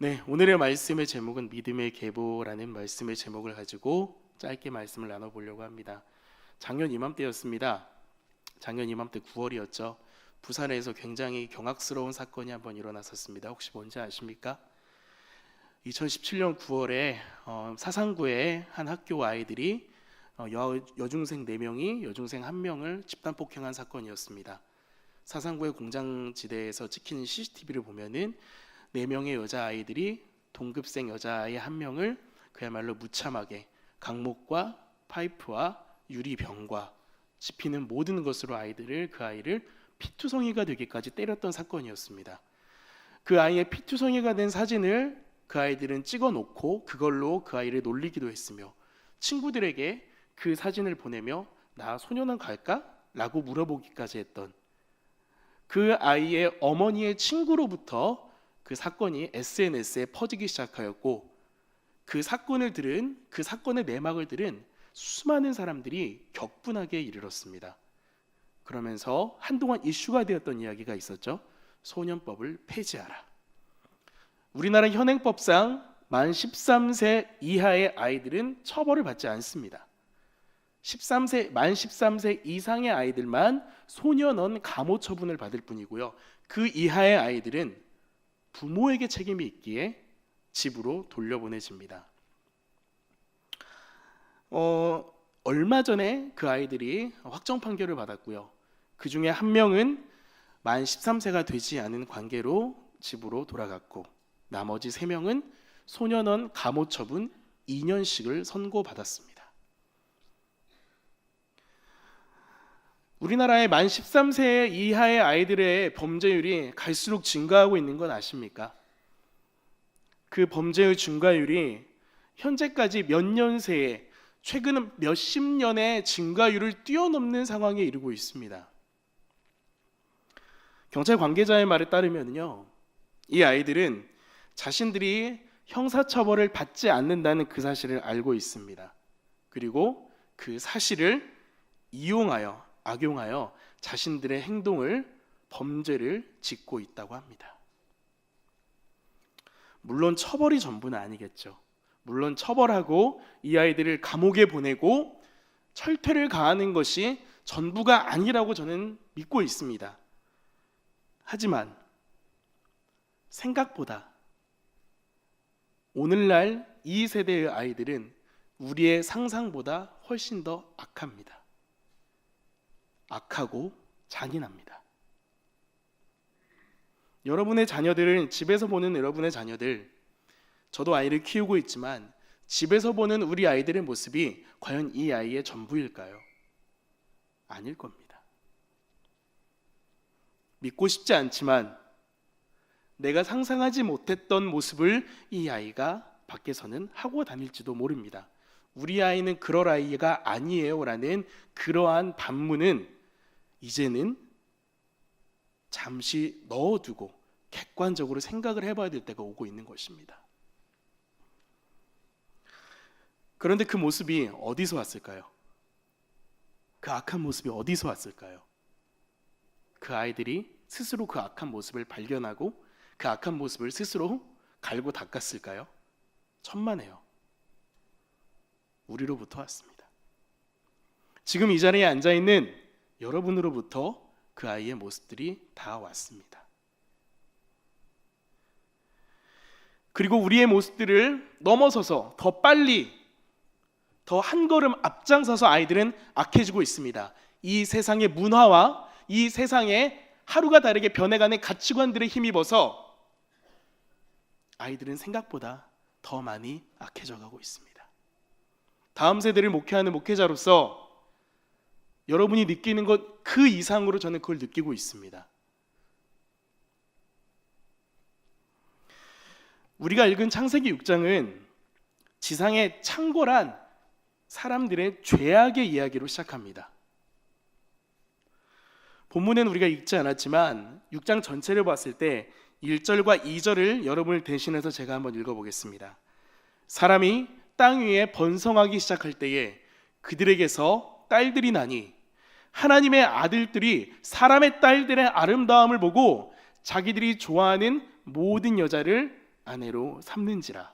네, 오늘의 말씀의 제목은 믿음의 계보라는 말씀의 제목을 가지고 짧게 말씀을 나눠보려고 합니다. 작년 이맘때였습니다. 작년 이맘때 9월이었죠. 부산에서 굉장히 경악스러운 사건이 한번 일어났었습니다. 혹시 뭔지 아십니까? 2017년 9월에 사상구의 한 학교 아이들이 여중생 4명이 여중생 1명을 집단 폭행한 사건이었습니다. 사상구의 공장지대에서 찍힌 CCTV를 보면은 4명의 여자아이들이 동급생 여자아이 1명을 그야말로 무참하게 강목과 파이프와 유리병과 짚히는 모든 것으로 그 아이를 피투성이가 되기까지 때렸던 사건이었습니다. 그 아이의 피투성이가 된 사진을 그 아이들은 찍어놓고 그걸로 그 아이를 놀리기도 했으며 친구들에게 그 사진을 보내며 나 소년원 갈까? 라고 물어보기까지 했던 그 아이의 어머니의 친구로부터 그 사건이 SNS에 퍼지기 시작하였고 그 사건의 내막을 들은 수많은 사람들이 격분하게 이르렀습니다. 그러면서 한동안 이슈가 되었던 이야기가 있었죠. 소년법을 폐지하라. 우리나라 현행법상 만 13세 이하의 아이들은 처벌을 받지 않습니다. 만 13세 이상의 아이들만 소년원 감호 처분을 받을 뿐이고요. 그 이하의 아이들은 부모에게 책임이 있기에 집으로 돌려보내집니다. 얼마 전에 그 아이들이 확정 판결을 받았고요. 그 중에 1명은 만 13세가 되지 않은 관계로 집으로 돌아갔고 나머지 3명은 소년원 감호 처분 2년씩을 선고받았습니다. 우리나라의 만 13세 이하의 아이들의 범죄율이 갈수록 증가하고 있는 건 아십니까? 그 범죄율 증가율이 현재까지 몇 년 새에 최근 몇십 년의 증가율을 뛰어넘는 상황에 이르고 있습니다. 경찰 관계자의 말에 따르면요, 이 아이들은 자신들이 형사처벌을 받지 않는다는 그 사실을 알고 있습니다. 그리고 그 사실을 악용하여 자신들의 범죄를 짓고 있다고 합니다. 물론 처벌이 전부는 아니겠죠. 물론 처벌하고 이 아이들을 감옥에 보내고 철퇴를 가하는 것이 전부가 아니라고 저는 믿고 있습니다. 하지만 생각보다 오늘날 이 세대의 아이들은 우리의 상상보다 훨씬 더 악합니다. 악하고 잔인합니다. 집에서 보는 여러분의 자녀들, 저도 아이를 키우고 있지만 집에서 보는 우리 아이들의 모습이 과연 이 아이의 전부일까요? 아닐 겁니다. 믿고 싶지 않지만 내가 상상하지 못했던 모습을 이 아이가 밖에서는 하고 다닐지도 모릅니다. 우리 아이는 그럴 아이가 아니에요 라는 그러한 반문은 이제는 잠시 넣어두고 객관적으로 생각을 해봐야 될 때가 오고 있는 것입니다. 그런데 그 모습이 어디서 왔을까요? 그 악한 모습이 어디서 왔을까요? 그 아이들이 스스로 그 악한 모습을 발견하고 그 악한 모습을 스스로 갈고 닦았을까요? 천만에요. 우리로부터 왔습니다. 지금 이 자리에 앉아있는 여러분으로부터 그 아이의 모습들이 다 왔습니다. 그리고 우리의 모습들을 넘어서서 더 빨리, 더 한 걸음 앞장서서 아이들은 악해지고 있습니다. 이 세상의 문화와 이 세상의 하루가 다르게 변해가는 가치관들에 힘입어서 아이들은 생각보다 더 많이 악해져 가고 있습니다. 다음 세대를 목회하는 목회자로서 여러분이 느끼는 것 그 이상으로 저는 그걸 느끼고 있습니다. 우리가 읽은 창세기 6장은 지상의 창궐한 사람들의 죄악의 이야기로 시작합니다. 본문은 우리가 읽지 않았지만 6장 전체를 봤을 때 1절과 2절을 여러분을 대신해서 제가 한번 읽어보겠습니다. 사람이 땅 위에 번성하기 시작할 때에 그들에게서 딸들이 나니 하나님의 아들들이 사람의 딸들의 아름다움을 보고 자기들이 좋아하는 모든 여자를 아내로 삼는지라.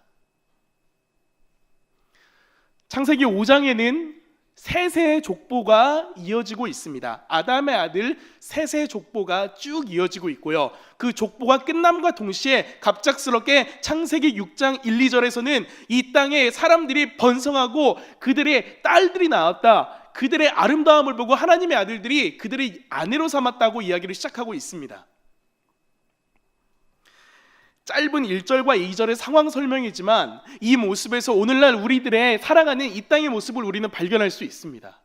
창세기 5장에는 셋의 족보가 이어지고 있습니다. 아담의 아들 셋의 족보가 쭉 이어지고 있고요. 그 족보가 끝남과 동시에 갑작스럽게 창세기 6장 1, 2절에서는 이 땅에 사람들이 번성하고 그들의 딸들이 나왔다. 그들의 아름다움을 보고 하나님의 아들들이 그들의 아내로 삼았다고 이야기를 시작하고 있습니다. 짧은 1절과 2절의 상황 설명이지만 이 모습에서 오늘날 우리들의 살아가는 이 땅의 모습을 우리는 발견할 수 있습니다.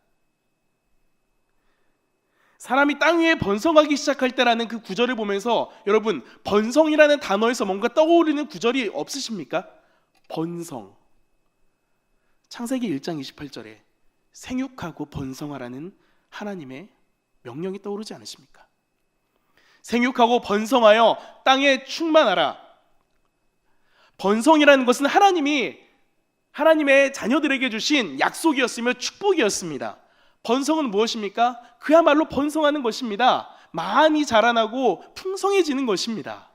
사람이 땅 위에 번성하기 시작할 때라는 그 구절을 보면서 여러분, 번성이라는 단어에서 뭔가 떠오르는 구절이 없으십니까? 번성. 창세기 1장 28절에 생육하고 번성하라는 하나님의 명령이 떠오르지 않으십니까? 생육하고 번성하여 땅에 충만하라. 번성이라는 것은 하나님의 자녀들에게 주신 약속이었으며 축복이었습니다. 번성은 무엇입니까? 그야말로 번성하는 것입니다. 많이 자라나고 풍성해지는 것입니다.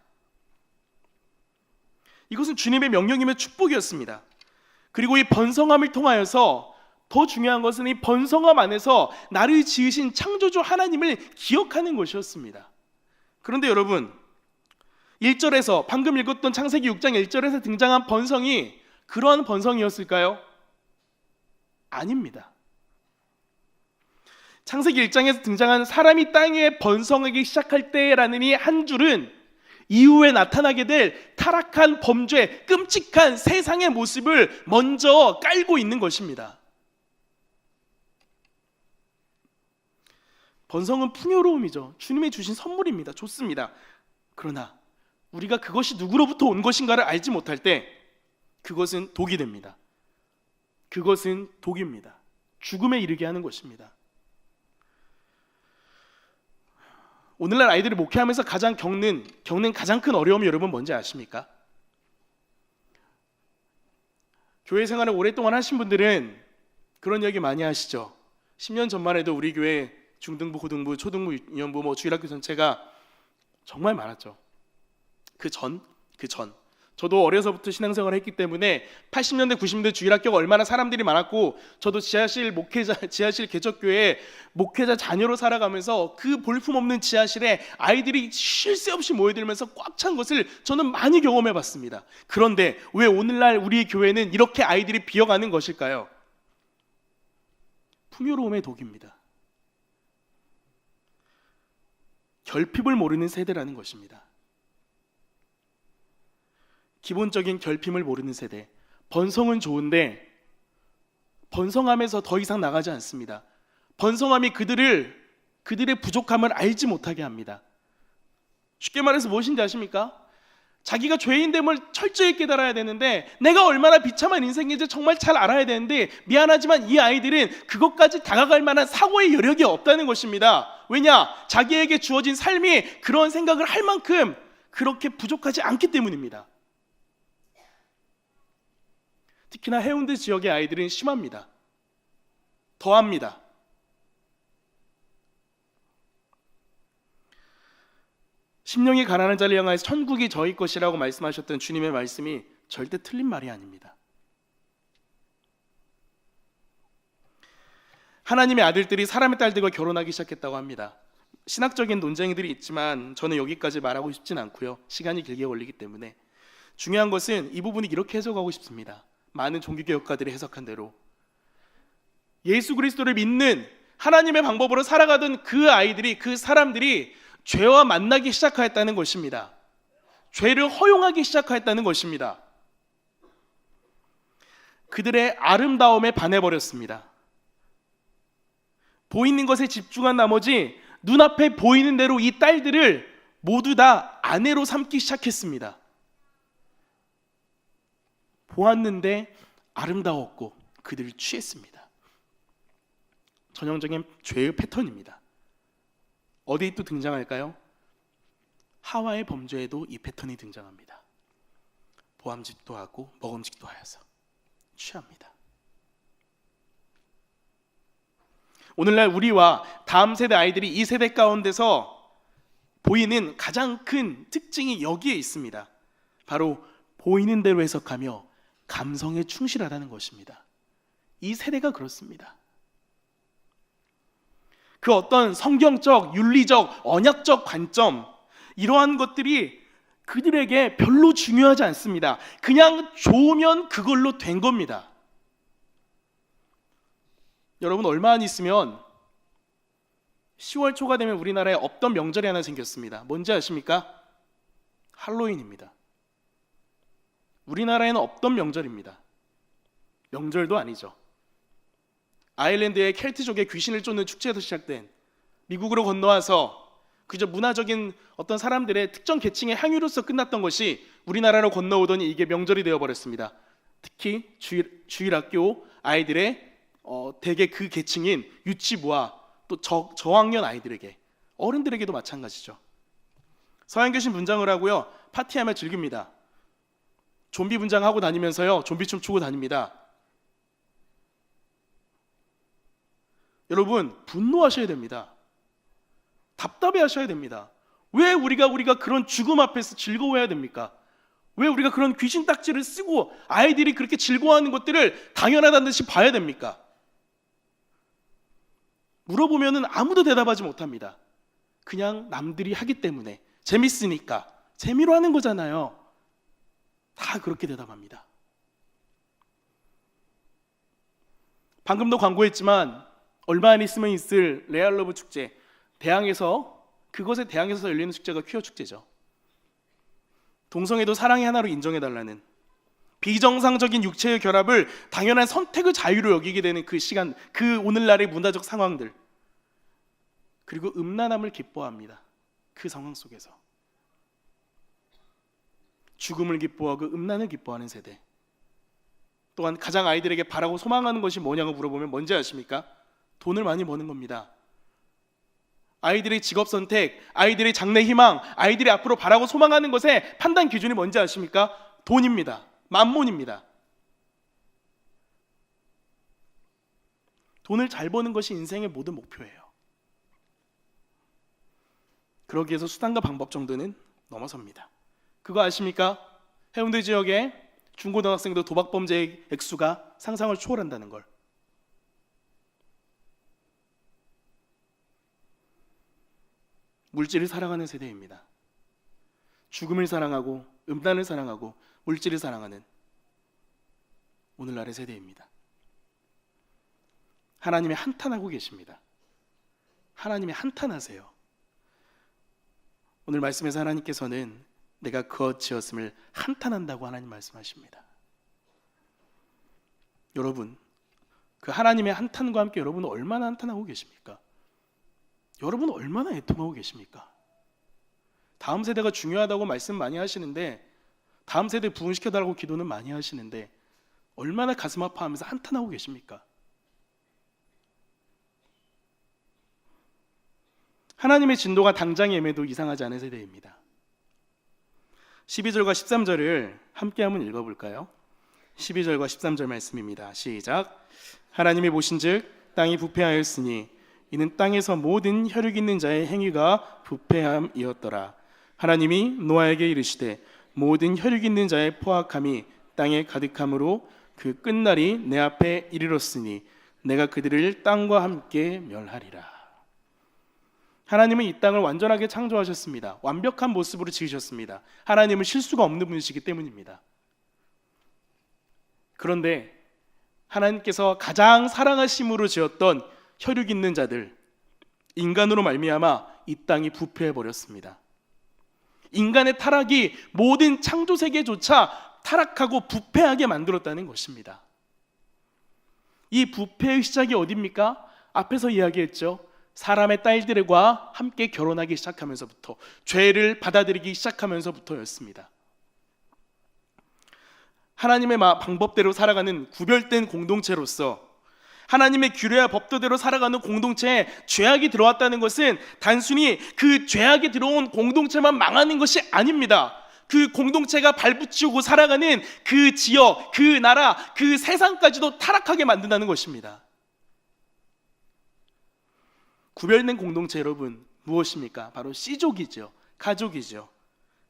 이것은 주님의 명령이며 축복이었습니다. 그리고 이 번성함을 통하여서 더 중요한 것은 이 번성함 안에서 나를 지으신 창조주 하나님을 기억하는 것이었습니다. 그런데 여러분, 1절에서 방금 읽었던 창세기 6장 1절에서 등장한 번성이 그러한 번성이었을까요? 아닙니다. 창세기 1장에서 등장한 사람이 땅에 번성하기 시작할 때라는 이 한 줄은 이후에 나타나게 될 타락한 범죄, 끔찍한 세상의 모습을 먼저 깔고 있는 것입니다. 번성은 풍요로움이죠. 주님이 주신 선물입니다. 좋습니다. 그러나 우리가 그것이 누구로부터 온 것인가를 알지 못할 때 그것은 독이 됩니다. 그것은 독입니다. 죽음에 이르게 하는 것입니다. 오늘날 아이들을 목회하면서 가장 겪는 가장 큰 어려움이 여러분 뭔지 아십니까? 교회 생활을 오랫동안 하신 분들은 그런 이야기 많이 하시죠. 10년 전만 해도 우리 교회 중등부, 고등부, 초등부, 유년부, 주일학교 전체가 정말 많았죠. 그 전 저도 어려서부터 신앙생활을 했기 때문에 80년대 90년대 주일학교가 얼마나 사람들이 많았고, 저도 지하실 개척교회 목회자 자녀로 살아가면서 그 볼품없는 지하실에 아이들이 쉴 새 없이 모여들면서 꽉 찬 것을 저는 많이 경험해 봤습니다. 그런데 왜 오늘날 우리 교회는 이렇게 아이들이 비어가는 것일까요? 풍요로움의 독입니다. 결핍을 모르는 세대라는 것입니다. 기본적인 결핍을 모르는 세대. 번성은 좋은데 번성함에서 더 이상 나가지 않습니다. 번성함이 그들의 부족함을 알지 못하게 합니다. 쉽게 말해서 무엇인지 아십니까? 자기가 죄인됨을 철저히 깨달아야 되는데, 내가 얼마나 비참한 인생인지 정말 잘 알아야 되는데, 미안하지만 이 아이들은 그것까지 다가갈 만한 사고의 여력이 없다는 것입니다. 왜냐? 자기에게 주어진 삶이 그런 생각을 할 만큼 그렇게 부족하지 않기 때문입니다. 특히나 해운대 지역의 아이들은 심합니다. 더합니다. 심령이 가난한 자를 향하여서 천국이 저희 것이라고 말씀하셨던 주님의 말씀이 절대 틀린 말이 아닙니다. 하나님의 아들들이 사람의 딸들과 결혼하기 시작했다고 합니다. 신학적인 논쟁들이 있지만 저는 여기까지 말하고 싶진 않고요. 시간이 길게 걸리기 때문에. 중요한 것은 이 부분이 이렇게 해석하고 싶습니다. 많은 종교개혁가들이 해석한 대로 예수 그리스도를 믿는 하나님의 방법으로 살아가던 그 아이들이, 그 사람들이 죄와 만나기 시작하였다는 것입니다. 죄를 허용하기 시작하였다는 것입니다. 그들의 아름다움에 반해버렸습니다. 보이는 것에 집중한 나머지 눈앞에 보이는 대로 이 딸들을 모두 다 아내로 삼기 시작했습니다. 보았는데 아름다웠고 그들을 취했습니다. 전형적인 죄의 패턴입니다. 어디에 또 등장할까요? 하와의 범죄에도 이 패턴이 등장합니다. 보암직도 하고 먹음직도 하여서 취합니다. 오늘날 우리와 다음 세대 아이들이 이 세대 가운데서 보이는 가장 큰 특징이 여기에 있습니다. 바로 보이는 대로 해석하며 감성에 충실하다는 것입니다. 이 세대가 그렇습니다. 그 어떤 성경적, 윤리적, 언약적 관점, 이러한 것들이 그들에게 별로 중요하지 않습니다. 그냥 좋으면 그걸로 된 겁니다. 여러분, 얼마 안 있으면 10월 초가 되면 우리나라에 없던 명절이 하나 생겼습니다. 뭔지 아십니까? 할로윈입니다. 우리나라에는 없던 명절입니다. 명절도 아니죠. 아일랜드의 켈트족의 귀신을 쫓는 축제에서 시작된, 미국으로 건너와서 그저 문화적인 어떤 사람들의 특정 계층의 향유로서 끝났던 것이 우리나라로 건너오더니 이게 명절이 되어버렸습니다. 특히 주일학교 아이들의 대개 그 계층인 유치부와 또 저학년 아이들에게, 어른들에게도 마찬가지죠. 서양교신 분장을 하고요, 파티하며 즐깁니다. 좀비 분장하고 다니면서요, 좀비춤 추고 다닙니다. 여러분, 분노하셔야 됩니다. 답답해 하셔야 됩니다. 왜 우리가 그런 죽음 앞에서 즐거워해야 됩니까? 왜 우리가 그런 귀신 딱지를 쓰고 아이들이 그렇게 즐거워하는 것들을 당연하다는 듯이 봐야 됩니까? 물어보면은 아무도 대답하지 못합니다. 그냥 남들이 하기 때문에, 재밌으니까, 재미로 하는 거잖아요. 다 그렇게 대답합니다. 방금도 광고했지만 얼마 안 있으면 있을 레알러브 축제, 그것에 대항해서 열리는 축제가 퀴어 축제죠. 동성애도 사랑의 하나로 인정해달라는, 비정상적인 육체의 결합을 당연한 선택의 자유로 여기게 되는 그 시간, 그 오늘날의 문화적 상황들, 그리고 음란함을 기뻐합니다. 그 상황 속에서 죽음을 기뻐하고 음란을 기뻐하는 세대. 또한 가장 아이들에게 바라고 소망하는 것이 뭐냐고 물어보면 뭔지 아십니까? 돈을 많이 버는 겁니다. 아이들의 직업 선택, 아이들의 장래 희망, 아이들이 앞으로 바라고 소망하는 것의 판단 기준이 뭔지 아십니까? 돈입니다. 만몬입니다. 돈을 잘 버는 것이 인생의 모든 목표예요. 그러기 위해서 수단과 방법 정도는 넘어섭니다. 그거 아십니까? 해운대 지역의 중고등학생도 도박 범죄의 액수가 상상을 초월한다는 걸. 물질을 사랑하는 세대입니다. 죽음을 사랑하고 음란을 사랑하고 물질을 사랑하는 오늘날의 세대입니다. 하나님이 한탄하고 계십니다. 하나님이 한탄하세요. 오늘 말씀에서 하나님께서는 내가 그엇이었음을 한탄한다고 하나님 말씀하십니다. 여러분, 그 하나님의 한탄과 함께 여러분은 얼마나 한탄하고 계십니까? 여러분은 얼마나 애통하고 계십니까? 다음 세대가 중요하다고 말씀 많이 하시는데, 다음 세대 부흥시켜달라고 기도는 많이 하시는데 얼마나 가슴 아파하면서 한탄하고 계십니까? 하나님의 진도가 당장 예매도 이상하지 않은 세대입니다. 12절과 13절을 함께 한번 읽어볼까요? 12절과 13절 말씀입니다. 시작. 하나님이 보신즉 땅이 부패하였으니 이는 땅에서 모든 혈육 있는 자의 행위가 부패함이었더라. 하나님이 노아에게 이르시되 모든 혈육 있는 자의 포악함이 땅에 가득함으로 그 끝날이 내 앞에 이르렀으니 내가 그들을 땅과 함께 멸하리라. 하나님은 이 땅을 완전하게 창조하셨습니다. 완벽한 모습으로 지으셨습니다. 하나님은 실수가 없는 분이시기 때문입니다. 그런데 하나님께서 가장 사랑하심으로 지었던 혈육 있는 자들, 인간으로 말미암아 이 땅이 부패해 버렸습니다. 인간의 타락이 모든 창조 세계조차 타락하고 부패하게 만들었다는 것입니다. 이 부패의 시작이 어디입니까? 앞에서 이야기했죠. 사람의 딸들과 함께 결혼하기 시작하면서부터, 죄를 받아들이기 시작하면서부터였습니다. 하나님의 방법대로 살아가는 구별된 공동체로서 하나님의 규례와 법도대로 살아가는 공동체에 죄악이 들어왔다는 것은 단순히 그 죄악이 들어온 공동체만 망하는 것이 아닙니다. 그 공동체가 발붙이고 살아가는 그 지역, 그 나라, 그 세상까지도 타락하게 만든다는 것입니다. 구별된 공동체, 여러분, 무엇입니까? 바로 씨족이죠. 가족이죠.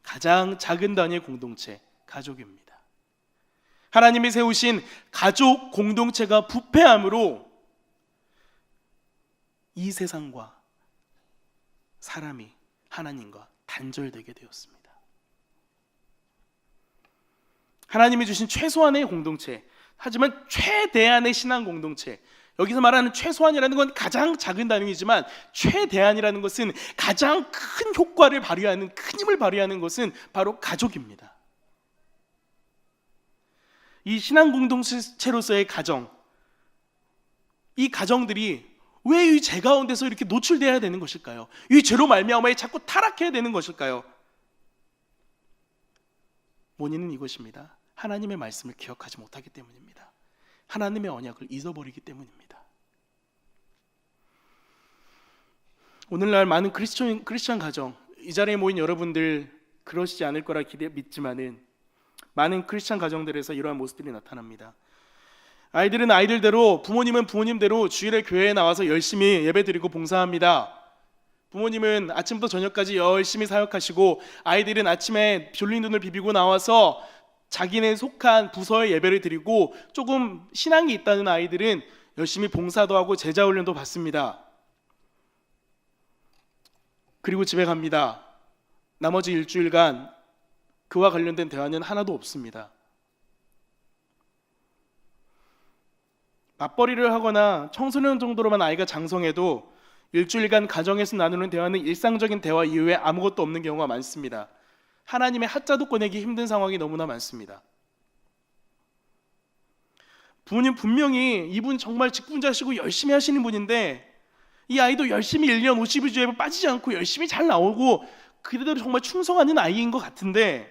가장 작은 단위의 공동체, 가족입니다. 하나님이 세우신 가족 공동체가 부패함으로 이 세상과 사람이 하나님과 단절되게 되었습니다. 하나님이 주신 최소한의 공동체, 하지만 최대한의 신앙 공동체, 여기서 말하는 최소한이라는 건 가장 작은 단위이지만 최대한이라는 것은 가장 큰 효과를 발휘하는, 큰 힘을 발휘하는 것은 바로 가족입니다. 이 신앙 공동체로서의 가정, 이 가정들이 왜 이 죄 가운데서 이렇게 노출되어야 되는 것일까요? 이 죄로 말미암아 자꾸 타락해야 되는 것일까요? 원인은 이것입니다. 하나님의 말씀을 기억하지 못하기 때문입니다. 하나님의 언약을 잊어버리기 때문입니다. 오늘날 많은 크리스천 가정, 이 자리에 모인 여러분들 그러시지 않을 거라 믿지만은 많은 크리스천 가정들에서 이러한 모습들이 나타납니다. 아이들은 아이들대로, 부모님은 부모님대로 주일에 교회에 나와서 열심히 예배드리고 봉사합니다. 부모님은 아침부터 저녁까지 열심히 사역하시고 아이들은 아침에 졸린 눈을 비비고 나와서 자기네 속한 부서에 예배를 드리고, 조금 신앙이 있다는 아이들은 열심히 봉사도 하고 제자 훈련도 받습니다. 그리고 집에 갑니다. 나머지 일주일간 그와 관련된 대화는 하나도 없습니다. 맞벌이를 하거나 청소년 정도로만 아이가 장성해도 일주일간 가정에서 나누는 대화는 일상적인 대화 이후에 아무것도 없는 경우가 많습니다. 하나님의 하자도 꺼내기 힘든 상황이 너무나 많습니다. 부모님 분명히 이분 정말 직분자시고 열심히 하시는 분인데 이 아이도 열심히 1년 52주에 빠지지 않고 열심히 잘 나오고 그래도 정말 충성하는 아이인 것 같은데,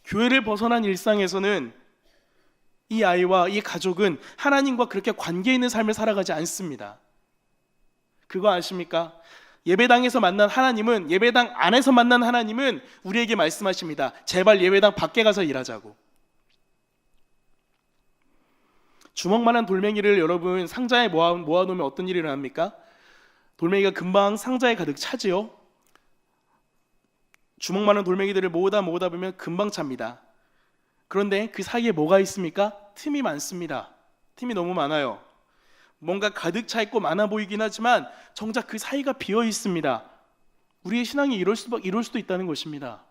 교회를 벗어난 일상에서는 이 아이와 이 가족은 하나님과 그렇게 관계 있는 삶을 살아가지 않습니다. 그거 아십니까? 예배당에서 만난 하나님은, 예배당 안에서 만난 하나님은 우리에게 말씀하십니다. 제발 예배당 밖에 가서 일하자고. 주먹만한 돌멩이를 여러분 상자에 모아놓으면 어떤 일이 일어납니까? 돌멩이가 금방 상자에 가득 차지요. 주먹만한 돌멩이들을 모으다 보면 금방 찹니다. 그런데 그 사이에 뭐가 있습니까? 틈이 많습니다. 틈이 너무 많아요. 뭔가 가득 차 있고 많아 보이긴 하지만 정작 그 사이가 비어 있습니다. 우리의 신앙이 이럴 수도 있다는 것입니다.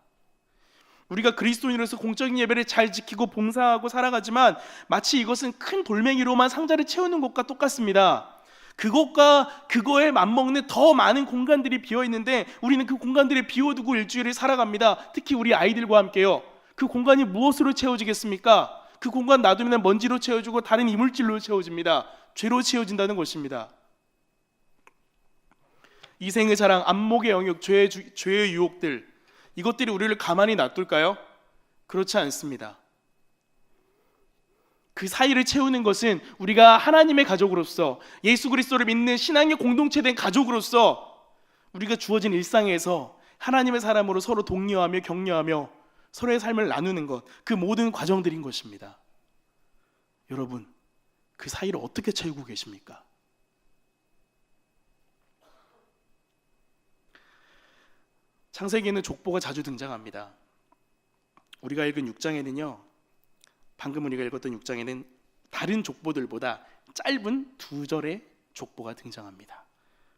우리가 그리스도인으로서 공적인 예배를 잘 지키고 봉사하고 살아가지만 마치 이것은 큰 돌멩이로만 상자를 채우는 것과 똑같습니다. 그거에 맞먹는 더 많은 공간들이 비어 있는데 우리는 그 공간들을 비워두고 일주일을 살아갑니다. 특히 우리 아이들과 함께요. 그 공간이 무엇으로 채워지겠습니까? 그 공간 놔두면 먼지로 채워지고 다른 이물질로 채워집니다. 죄로 채워진다는 것입니다. 이생의 자랑, 안목의 영역, 죄의 유혹들, 이것들이 우리를 가만히 놔둘까요? 그렇지 않습니다. 그 사이를 채우는 것은 우리가 하나님의 가족으로서, 예수 그리스도를 믿는 신앙의 공동체된 가족으로서 우리가 주어진 일상에서 하나님의 사람으로 서로 독려하며 격려하며 서로의 삶을 나누는 것, 그 모든 과정들인 것입니다. 여러분, 그 사이를 어떻게 채우고 계십니까? 창세기에는 족보가 자주 등장합니다. 우리가 읽은 6장에는요, 방금 우리가 읽었던 6장에는 다른 족보들보다 짧은 2절의 족보가 등장합니다.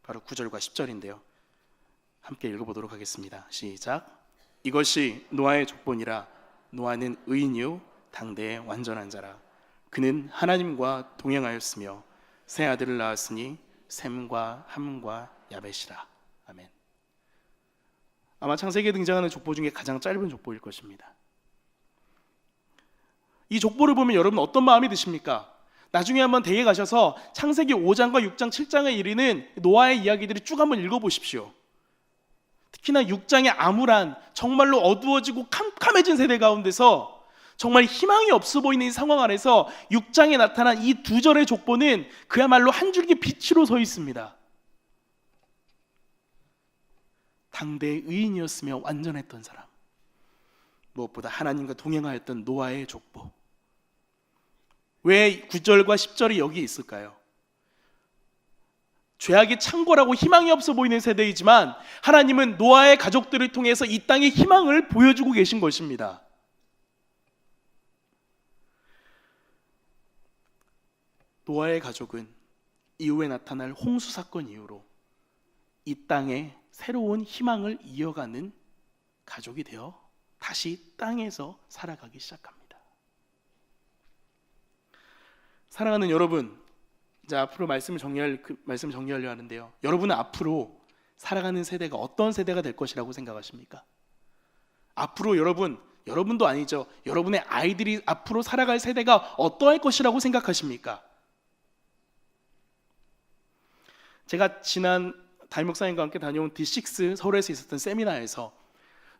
바로 9절과 10절인데요. 함께 읽어보도록 하겠습니다. 시작. 이것이 노아의 족보니라. 노아는 의인이요 당대의 완전한 자라. 그는 하나님과 동행하였으며 세 아들을 낳았으니 셈과 함과 야벳이라. 아멘. 아마 창세기에 등장하는 족보 중에 가장 짧은 족보일 것입니다. 이 족보를 보면 여러분 어떤 마음이 드십니까? 나중에 한번 댁에 가셔서 창세기 5장과 6장, 7장에 이르는 노아의 이야기들을 쭉 한번 읽어보십시오. 특히나 6장의 암울한, 정말로 어두워지고 캄캄해진 세대 가운데서 정말 희망이 없어 보이는 이 상황 안에서 6장에 나타난 이 2절의 족보는 그야말로 한 줄기 빛으로 서 있습니다. 당대의 의인이었으며 완전했던 사람, 무엇보다 하나님과 동행하였던 노아의 족보. 왜 9절과 10절이 여기 있을까요? 죄악이 창궐하고 희망이 없어 보이는 세대이지만 하나님은 노아의 가족들을 통해서 이 땅에 희망을 보여주고 계신 것입니다. 노아의 가족은 이후에 나타날 홍수 사건 이후로 이 땅에 새로운 희망을 이어가는 가족이 되어 다시 땅에서 살아가기 시작합니다. 사랑하는 여러분, 이제 앞으로 말씀을 정리하려 하는데요. 여러분은 앞으로 살아가는 세대가 어떤 세대가 될 것이라고 생각하십니까? 앞으로 여러분도 아니죠. 여러분의 아이들이 앞으로 살아갈 세대가 어떠할 것이라고 생각하십니까? 제가 지난 담임 목사님과 함께 다녀온 D6 서울에서 있었던 세미나에서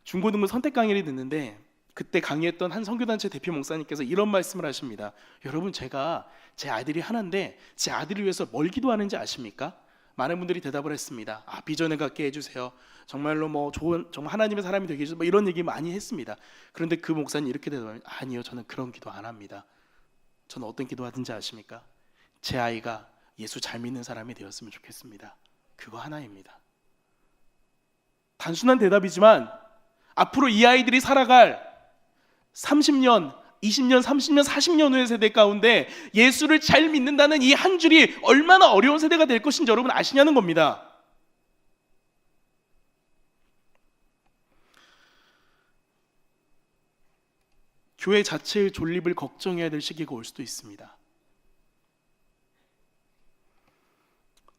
중고등부 선택 강의를 듣는데 그때 강의했던 한 선교단체 대표 목사님께서 이런 말씀을 하십니다. 여러분, 제가 제 아들이 하나인데 제 아들을 위해서 뭘 기도하는지 아십니까? 많은 분들이 대답을 했습니다. 비전을 갖게 해주세요. 정말로 정말 하나님의 사람이 되게 해주세요. 이런 얘기 많이 했습니다. 그런데 그 목사님 이렇게 대답을 아니요, 저는 그런 기도 안 합니다. 저는 어떤 기도하든지 아십니까? 제 아이가 예수 잘 믿는 사람이 되었으면 좋겠습니다. 그거 하나입니다. 단순한 대답이지만 앞으로 이 아이들이 살아갈 30년, 20년, 30년, 40년 후의 세대 가운데 예수를 잘 믿는다는 이 한 줄이 얼마나 어려운 세대가 될 것인지 여러분 아시냐는 겁니다. 교회 자체의 존립을 걱정해야 될 시기가 올 수도 있습니다.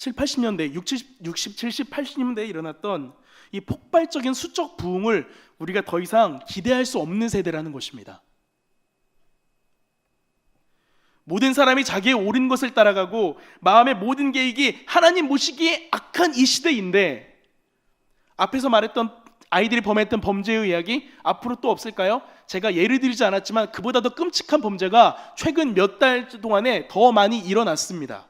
60, 70, 80년대에 일어났던 이 폭발적인 수적 부흥을 우리가 더 이상 기대할 수 없는 세대라는 것입니다. 모든 사람이 자기의 옳은 것을 따라가고 마음의 모든 계획이 하나님 모시기에 악한 이 시대인데, 앞에서 말했던 아이들이 범했던 범죄의 이야기 앞으로 또 없을까요? 제가 예를 들지 않았지만 그보다 더 끔찍한 범죄가 최근 몇 달 동안에 더 많이 일어났습니다.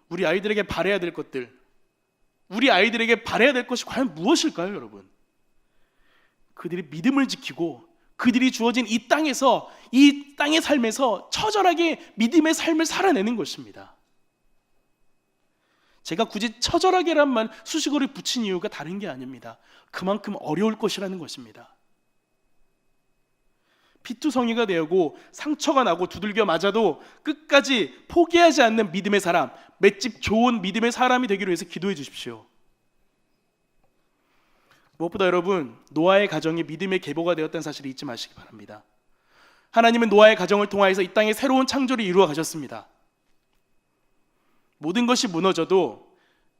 우리 아이들에게 바라야 될 것들, 우리 아이들에게 바라야 될 것이 과연 무엇일까요, 여러분? 그들이 믿음을 지키고 그들이 주어진 이 땅에서, 이 땅의 삶에서 처절하게 믿음의 삶을 살아내는 것입니다. 제가 굳이 처절하게란 말 수식어를 붙인 이유가 다른 게 아닙니다. 그만큼 어려울 것이라는 것입니다. 피투성이가 되고 상처가 나고 두들겨 맞아도 끝까지 포기하지 않는 믿음의 사람, 맷집 좋은 믿음의 사람이 되기를 위해서 기도해 주십시오. 무엇보다 여러분, 노아의 가정이 믿음의 계보가 되었다는 사실을 잊지 마시기 바랍니다. 하나님은 노아의 가정을 통하여서 이 땅에 새로운 창조를 이루어 가셨습니다. 모든 것이 무너져도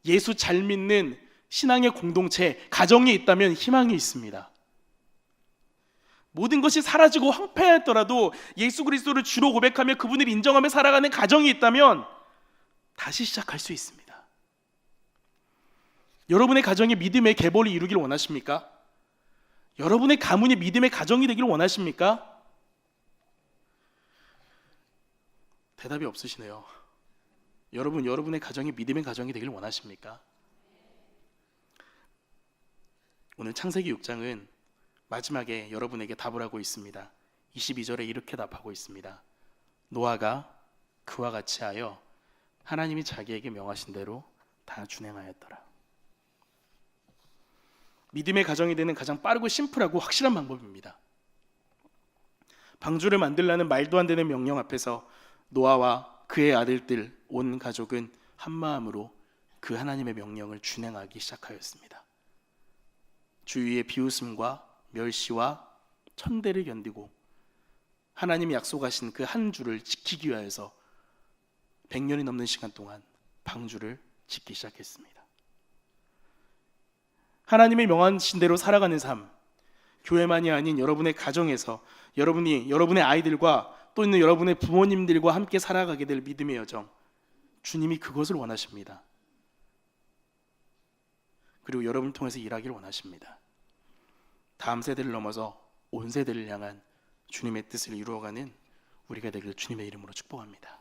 예수 잘 믿는 신앙의 공동체, 가정이 있다면 희망이 있습니다. 모든 것이 사라지고 황폐하였더라도 예수 그리스도를 주로 고백하며 그분을 인정하며 살아가는 가정이 있다면 다시 시작할 수 있습니다. 여러분의 가정이 믿음의 계보를 이루길 원하십니까? 여러분의 가문이 믿음의 가정이 되기를 원하십니까? 대답이 없으시네요. 여러분의 가정이 믿음의 가정이 되길 원하십니까? 오늘 창세기 6장은 마지막에 여러분에게 답을 하고 있습니다. 22절에 이렇게 답하고 있습니다. 노아가 그와 같이 하여 하나님이 자기에게 명하신 대로 다 준행하였더라. 믿음의 가정이 되는 가장 빠르고 심플하고 확실한 방법입니다. 방주를 만들라는 말도 안 되는 명령 앞에서 노아와 그의 아들들 온 가족은 한 마음으로 그 하나님의 명령을 준행하기 시작하였습니다. 주위의 비웃음과 멸시와 천대를 견디고 하나님이 약속하신 그 한 주를 지키기 위하여서 100년이 넘는 시간 동안 방주를 짓기 시작했습니다. 하나님의 명하신 대로 살아가는 삶, 교회만이 아닌 여러분의 가정에서 여러분의 아이들과 또 있는 여러분의 부모님들과 함께 살아가게 될 믿음의 여정, 주님이 그것을 원하십니다. 그리고 여러분을 통해서 일하기를 원하십니다. 다음 세대를 넘어서 온 세대를 향한 주님의 뜻을 이루어가는 우리가 되기를 주님의 이름으로 축복합니다.